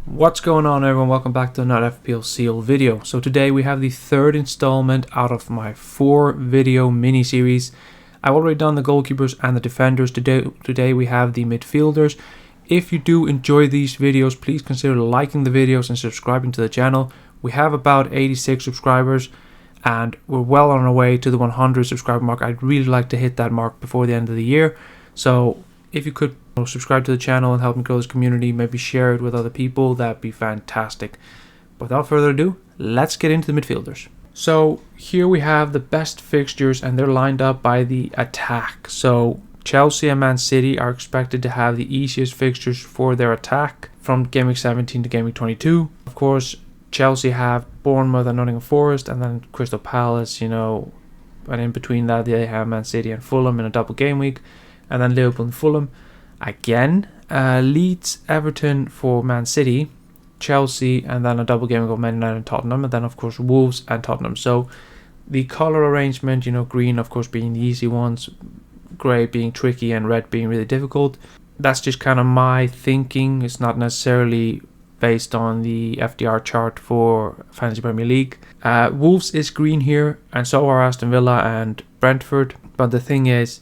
What's going on, everyone? Welcome back to another FPL Seal video. So today we have the third installment out of my 4-video mini-series. I've already done the goalkeepers and the defenders. Today we have the midfielders. If you do enjoy these videos, please consider liking the videos and subscribing to the channel. We have about 86 subscribers and we're well on our way to the 100 subscriber mark. I'd really like to hit that mark before the end of the year. So if you could subscribe to the channel and help me grow this community, maybe share it with other people, that'd be fantastic. Without further ado, let's get into the midfielders. So here we have the best fixtures and they're lined up by the attack. So Chelsea and Man City are expected to have the easiest fixtures for their attack from Gw17 to Gw22. Of course, Chelsea have Bournemouth and Nottingham Forest, and then Crystal Palace, and in between that they have Man City and Fulham in a double game week, and then Liverpool and Fulham again. Leeds, Everton for Man City, Chelsea, and then a double game week of Man United and Tottenham, and then of course Wolves and Tottenham. So the color arrangement, green of course being the easy ones, grey being tricky, and red being really difficult. That's just kind of my thinking. It's not necessarily based on the FDR chart for Fantasy Premier League. Wolves is green here, and so are Aston Villa and Brentford. But the thing is,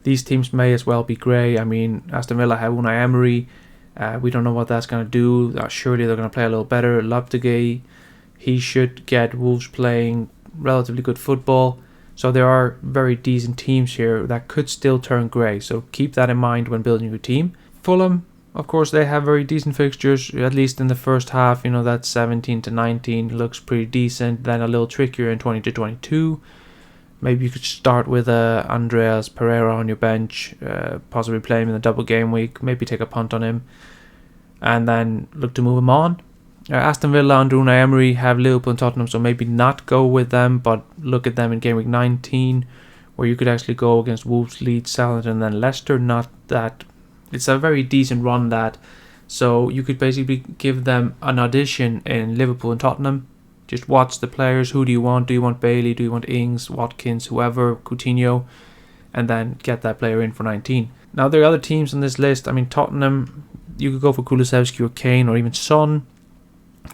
these teams may as well be grey. I mean, Aston Villa have Unai Emery. We don't know what that's going to do. Surely they're going to play a little better. Lopetegui, he should get Wolves playing relatively good football. So there are very decent teams here that could still turn grey. So keep that in mind when building your team. Fulham, of course, they have very decent fixtures, at least in the first half. That's 17 to 19 looks pretty decent. Then a little trickier in 20 to 22. Maybe you could start with Andreas Pereira on your bench, possibly play him in the double game week, maybe take a punt on him, and then look to move him on. Aston Villa under Unai Emery have Liverpool and Tottenham, so maybe not go with them, but look at them in game week 19, where you could actually go against Wolves, Leeds, Southampton, and then Leicester. Not that it's a very decent run, that, so you could basically give them an audition in Liverpool and Tottenham. Just watch the players. Who do you want? Do you want Bailey? Do you want Ings, Watkins, whoever, Coutinho? And then get that player in for 19. Now, there are other teams on this list. I mean, Tottenham, you could go for Kulusevski or Kane or even Son.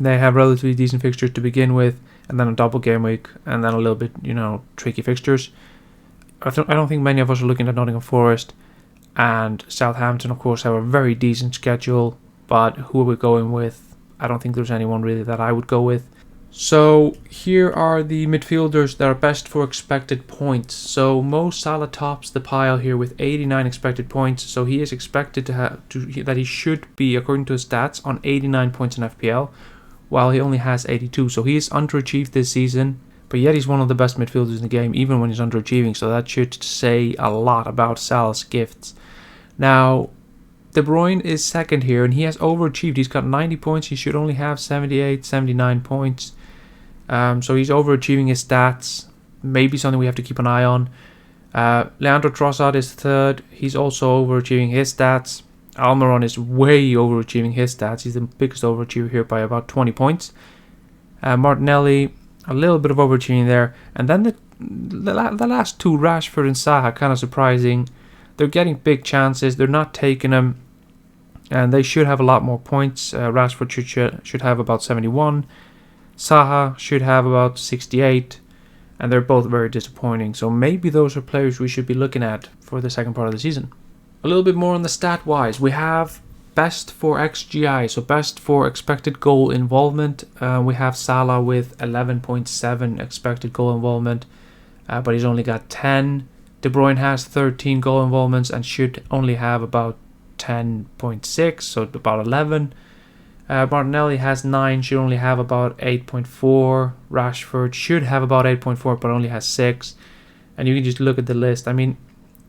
They have relatively decent fixtures to begin with, and then a double game week, and then a little bit, tricky fixtures. I don't think many of us are looking at Nottingham Forest, and Southampton, of course, have a very decent schedule, but who are we going with? I don't think there's anyone really that I would go with. So here are the midfielders that are best for expected points. So Mo Salah tops the pile here with 89 expected points. So he is expected that he should be, according to his stats, on 89 points in FPL, while he only has 82. So he is underachieved this season, but yet he's one of the best midfielders in the game, even when he's underachieving. So that should say a lot about Salah's gifts. Now, De Bruyne is second here, and he has overachieved. He's got 90 points. He should only have 78, 79 points. So he's overachieving his stats. Maybe something we have to keep an eye on. Leandro Trossard is third. He's also overachieving his stats. Almiron is way overachieving his stats. He's the biggest overachiever here by about 20 points. Martinelli, a little bit of overachieving there. And then the last two, Rashford and Zaha, kind of surprising. They're getting big chances. They're not taking them. And they should have a lot more points. Rashford should have about 71. Zaha should have about 68, and they're both very disappointing. So maybe those are players we should be looking at for the second part of the season. A little bit more on the stat wise, we have best for XGI, so best for expected goal involvement. We have Salah with 11.7 expected goal involvement, but he's only got 10. De Bruyne has 13 goal involvements and should only have about 10.6, so about 11. Martinelli has 9, should only have about 8.4. Rashford should have about 8.4, but only has 6. And you can just look at the list. I mean,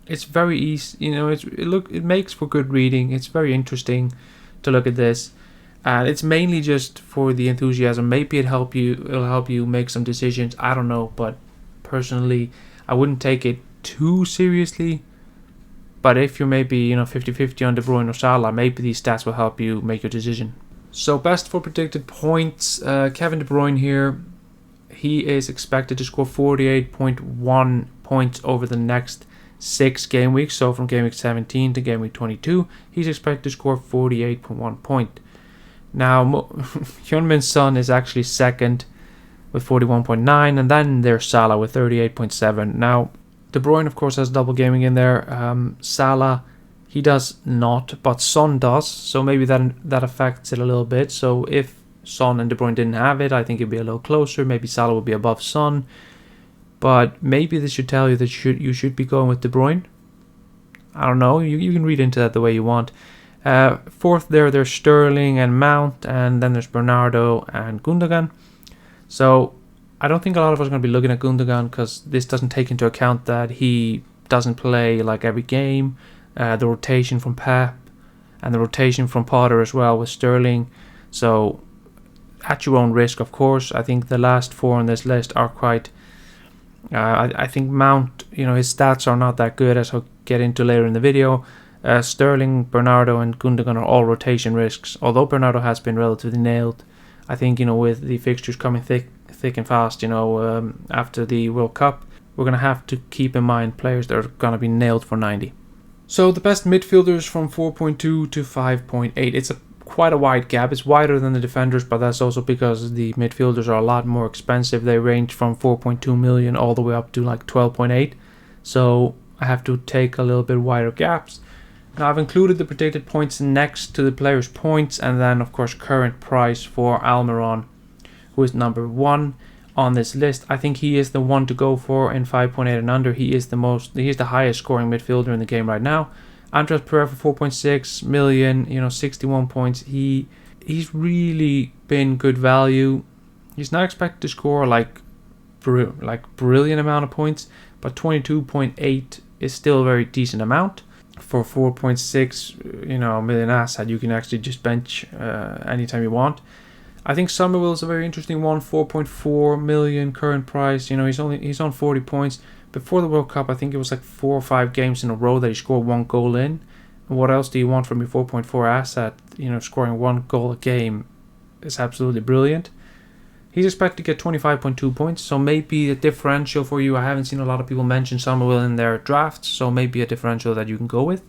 it's very easy. It makes for good reading. It's very interesting to look at this. And it's mainly just for the enthusiasm. Maybe it'll help you make some decisions. I don't know, but personally, I wouldn't take it too seriously. But if you're maybe 50-50 on De Bruyne or Salah, maybe these stats will help you make your decision. So best for predicted points, Kevin De Bruyne here, he is expected to score 48.1 points over the next 6 game weeks. So from game week 17 to game week 22, he's expected to score 48.1 points. Now, Heung-min Son is actually second with 41.9, and then there's Salah with 38.7. Now, De Bruyne, of course, has double gaming in there. Salah, he does not, but Son does, so maybe that affects it a little bit. So if Son and De Bruyne didn't have it, I think it'd be a little closer. Maybe Salah would be above Son, but maybe this should tell you that you should be going with De Bruyne. I don't know. You can read into that the way you want. Fourth there's Sterling and Mount, and then there's Bernardo and Gundogan. So I don't think a lot of us are going to be looking at Gundogan because this doesn't take into account that he doesn't play like every game, the rotation from Pep and the rotation from Potter as well with Sterling. So at your own risk, of course. I think the last four on this list are quite... I think Mount, his stats are not that good, as I'll get into later in the video. Sterling, Bernardo and Gundogan are all rotation risks, although Bernardo has been relatively nailed. I think, with the fixtures coming thick and fast, after the World Cup, we're going to have to keep in mind players that are going to be nailed for 90. So the best midfielders from 4.2 to 5.8. It's quite a wide gap. It's wider than the defenders, but that's also because the midfielders are a lot more expensive. They range from 4.2 million all the way up to like 12.8. So I have to take a little bit wider gaps. Now I've included the predicted points next to the players' points, and then of course current price for Almiron, who is number 1 on this list. I think he is the one to go for in 5.8 and under. He is the highest scoring midfielder in the game right now. Andres Pereira for 4.6 million, 61 points. He's really been good value. He's not expected to score like brilliant amount of points, but 22.8 is still a very decent amount. For 4.6 million asset, you can actually just bench anytime you want. I think Summerville is a very interesting one. 4.4 million current price. He's on 40 points. Before the World Cup, I think it was like 4 or 5 games in a row that he scored 1 goal in. And what else do you want from your 4.4 asset? Scoring 1 goal a game is absolutely brilliant. He's expected to get 25.2 points, so maybe a differential for you. I haven't seen a lot of people mention Summerville in their drafts, so maybe a differential that you can go with.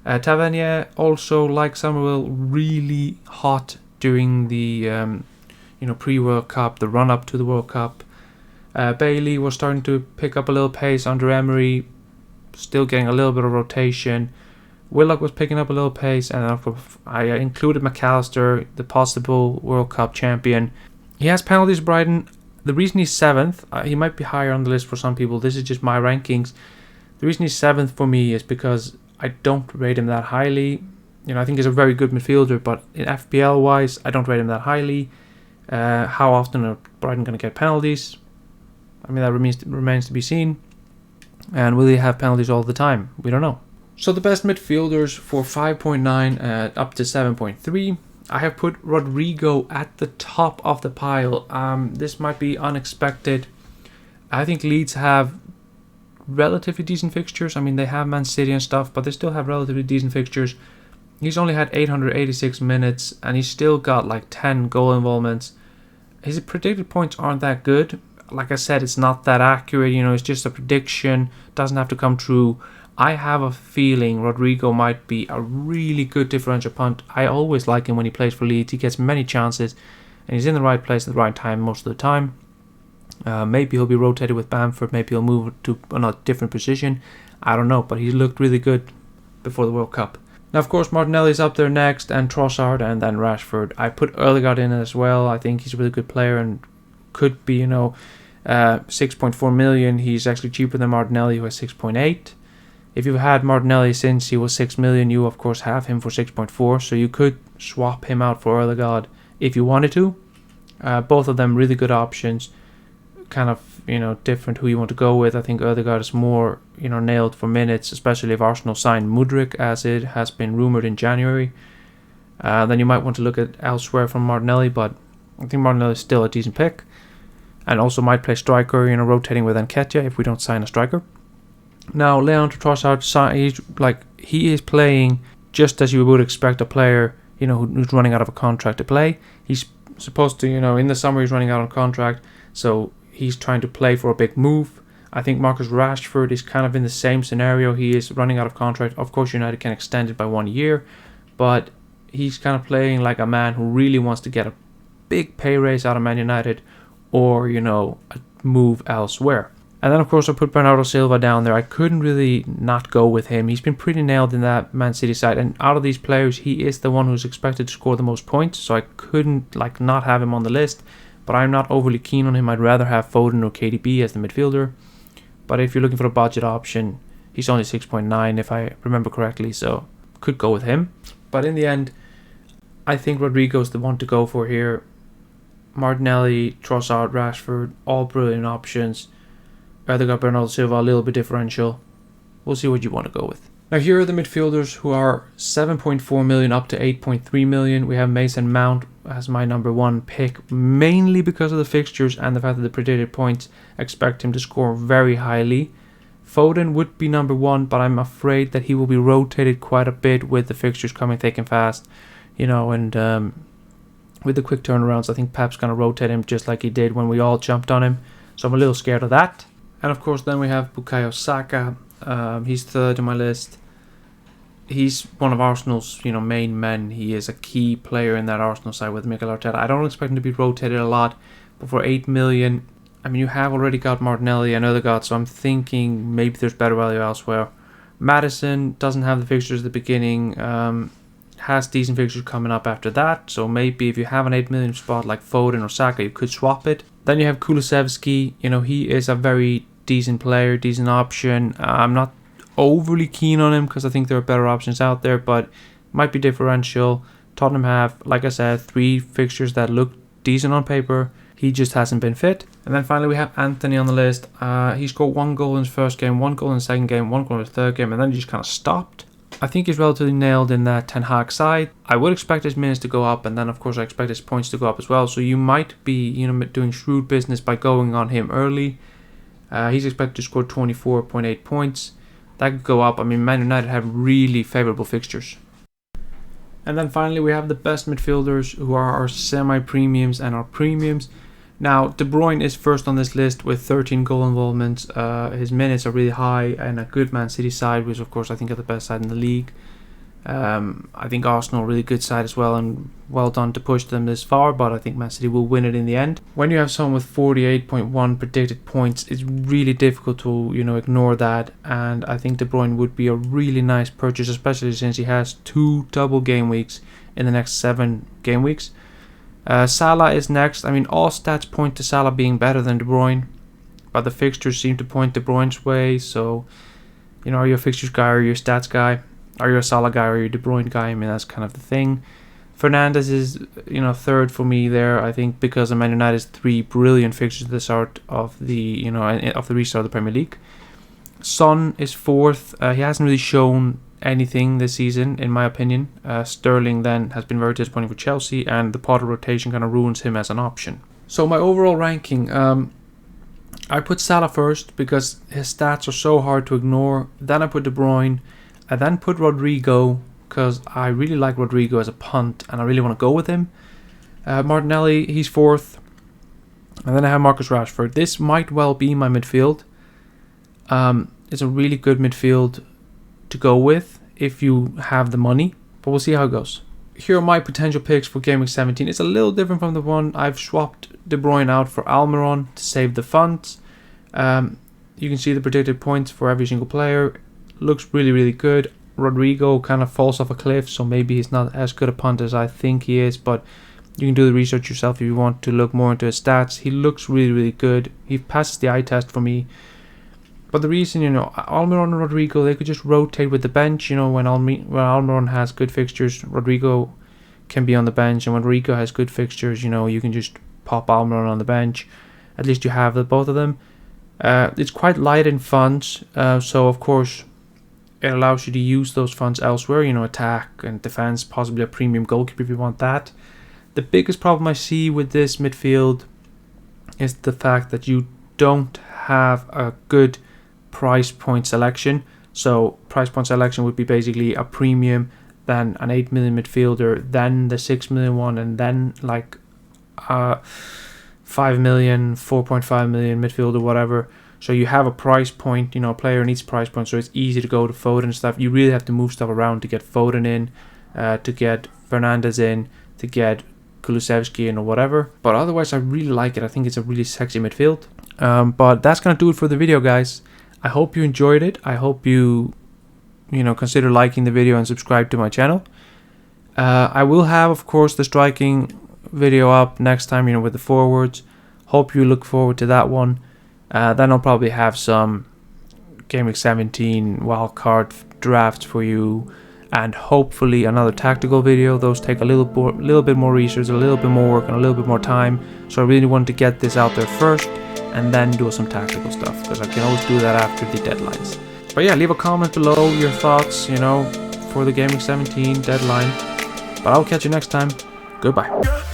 Tavernier, also like Summerville, really hot during the pre-World Cup, the run-up to the World Cup. Bailey was starting to pick up a little pace under Emery, still getting a little bit of rotation. Willock was picking up a little pace, and I included McAllister, the possible World Cup champion. He has penalties, Brighton. The reason he's 7th, he might be higher on the list for some people. This is just my rankings. The reason he's 7th for me is because I don't rate him that highly. I think he's a very good midfielder, but in FPL-wise, I don't rate him that highly. How often are Brighton going to get penalties? I mean, that remains to be seen. And will he have penalties all the time? We don't know. So the best midfielders for 5.9 up to 7.3. I have put Rodrigo at the top of the pile. This might be unexpected. I think Leeds have relatively decent fixtures. I mean, they have Man City and stuff, but they still have relatively decent fixtures. He's only had 886 minutes, and he's still got like 10 goal involvements. His predicted points aren't that good. Like I said, it's not that accurate. It's just a prediction. Doesn't have to come true. I have a feeling Rodrigo might be a really good differential punt. I always like him when he plays for Leeds. He gets many chances, and he's in the right place at the right time most of the time. Maybe he'll be rotated with Bamford. Maybe he'll move to a different position. I don't know, but he looked really good before the World Cup. Now, of course, Martinelli's up there next, and Trossard, and then Rashford. I put Ødegaard in as well. I think he's a really good player and could be, 6.4 million. He's actually cheaper than Martinelli, who has 6.8. If you've had Martinelli since he was 6 million, you of course have him for 6.4, so you could swap him out for Ødegaard if you wanted to. Both of them really good options. Kind of, different who you want to go with. I think Ødegaard is more, nailed for minutes, especially if Arsenal signed Mudryk, as it has been rumored in January. Then you might want to look at elsewhere from Martinelli, but I think Martinelli is still a decent pick. And also might play striker, rotating with Nketiah if we don't sign a striker. Now, Leandro Trossard, he is playing just as you would expect a player, who's running out of a contract to play. He's supposed to, in the summer he's running out of contract, so he's trying to play for a big move. I think Marcus Rashford is kind of in the same scenario. He is running out of contract. Of course, United can extend it by 1 year, but he's kind of playing like a man who really wants to get a big pay raise out of Man United, or, you know, a move elsewhere. And then, of course, I put Bernardo Silva down there. I couldn't really not go with him. He's been pretty nailed in that Man City side. And out of these players, he is the one who's expected to score the most points. So I couldn't, like, not have him on the list. But I'm not overly keen on him. I'd rather have Foden or KDB as the midfielder. But if you're looking for a budget option, he's only 6.9 if I remember correctly. So could go with him. But in the end, I think Rodrigo's the one to go for here. Martinelli, Trossard, Rashford, all brilliant options. Rather got Bernardo Silva, a little bit differential. We'll see what you want to go with. Now here are the midfielders who are 7.4 million up to 8.3 million. We have Mason Mount as my number one pick, mainly because of the fixtures and the fact that the predicted points expect him to score very highly. Foden would be number one, but I'm afraid that he will be rotated quite a bit with the fixtures coming thick and fast. You know, and with the quick turnarounds, I think Pep's going to rotate him just like he did when we all jumped on him. So I'm a little scared of that. And of course, then we have Bukayo Saka. He's third on my list. He's one of Arsenal's, you know, main men. He is a key player in that Arsenal side with Mikel Arteta. I don't expect him to be rotated a lot, but for 8 million, I mean, you have already got Martinelli and Odegaard, so I'm thinking maybe there's better value elsewhere. Maddison doesn't have the fixtures at the beginning. Has decent fixtures coming up after that, so maybe if you have an 8 million spot like Foden or Saka, you could swap it. Then you have Kulusevski. You know, he is a very decent player, decent option. I'm not overly keen on him because I think there are better options out there, but might be differential. Tottenham have, like I said, 3 fixtures that look decent on paper. He just hasn't been fit. And then finally we have Anthony on the list. He scored 1 goal in his first game, 1 goal in the second game, 1 goal in the third game, and then he just kind of stopped. I think he's relatively nailed in that Ten Hag side. I would expect his minutes to go up, and then of course I expect his points to go up as well. So you might be, you know, doing shrewd business by going on him early. He's expected to score 24.8 points. That could go up. I mean, Man United have really favourable fixtures. And then finally we have the best midfielders, who are our semi-premiums and our premiums. Now, De Bruyne is first on this list with 13 goal involvements. His minutes are really high, and a good Man City side, which of course I think are the best side in the league. I think Arsenal, really good side as well, and well done to push them this far, but I think Man City will win it in the end. When you have someone with 48.1 predicted points, it's really difficult to, you know, ignore that, and I think De Bruyne would be a really nice purchase, especially since he has 2 double game weeks in the next 7 game weeks. Salah is next. I mean, all stats point to Salah being better than De Bruyne, but the fixtures seem to point De Bruyne's way. So, you know, are you a fixtures guy, or are you a stats guy? Are you a Salah guy, or are you a De Bruyne guy? I mean, that's kind of the thing. Fernandes is, you know, third for me there. I think because of Man United's 3 brilliant fixtures at the start of the, you know, of the restart of the Premier League. Son is fourth. He hasn't really shown anything this season, in my opinion. Sterling then has been very disappointing for Chelsea, and the Potter rotation kind of ruins him as an option. So my overall ranking, I put Salah first because his stats are so hard to ignore. Then I put De Bruyne. I then put Rodrigo because I really like Rodrigo as a punt and I really want to go with him. Martinelli, he's fourth. And then I have Marcus Rashford. This might well be my midfield. It's a really good midfield to go with if you have the money, but we'll see how it goes. Here are my potential picks for Gw17. It's a little different from the one. I've swapped De Bruyne out for Almiron to save the funds. You can see the predicted points for every single player. Looks really, really good. Rodrigo kind of falls off a cliff, so maybe he's not as good a punt as I think he is, but you can do the research yourself if you want to look more into his stats. He looks really, really good. He passes the eye test for me. But the reason, you know, Almiron and Rodrigo, they could just rotate with the bench. You know, when Almiron has good fixtures, Rodrigo can be on the bench. And when Rodrigo has good fixtures, you know, you can just pop Almiron on the bench. At least you have both of them. It's quite light in funds. So, of course, it allows you to use those funds elsewhere. You know, attack and defense, possibly a premium goalkeeper if you want that. The biggest problem I see with this midfield is the fact that you don't have a good price point selection. So price point selection would be basically a premium, then an 8 million midfielder, then the 6 million one, and then like 5 million, 4.5 million midfielder, whatever. So you have a price point, you know, a player needs a price point, so it's easy to go to Foden and stuff. You really have to move stuff around to get Foden in, to get Fernandez in to get Kulusevski in or whatever. But otherwise, I really like it. I think it's a really sexy midfield. But that's gonna do it for the video, guys. I hope you enjoyed it. I hope you consider liking the video and subscribe to my channel. I will have, of course, the striking video up next time, with the forwards. Hope you look forward to that one. Then I'll probably have some Gw17 Wildcard drafts for you, and hopefully another tactical video. Those take a little bit more research, a little bit more work, and a little bit more time. So I really wanted to get this out there first, and then do some tactical stuff, because I can always do that after the deadlines. But yeah, leave a comment below your thoughts, for the Gw17 deadline. But I'll catch you next time. Goodbye.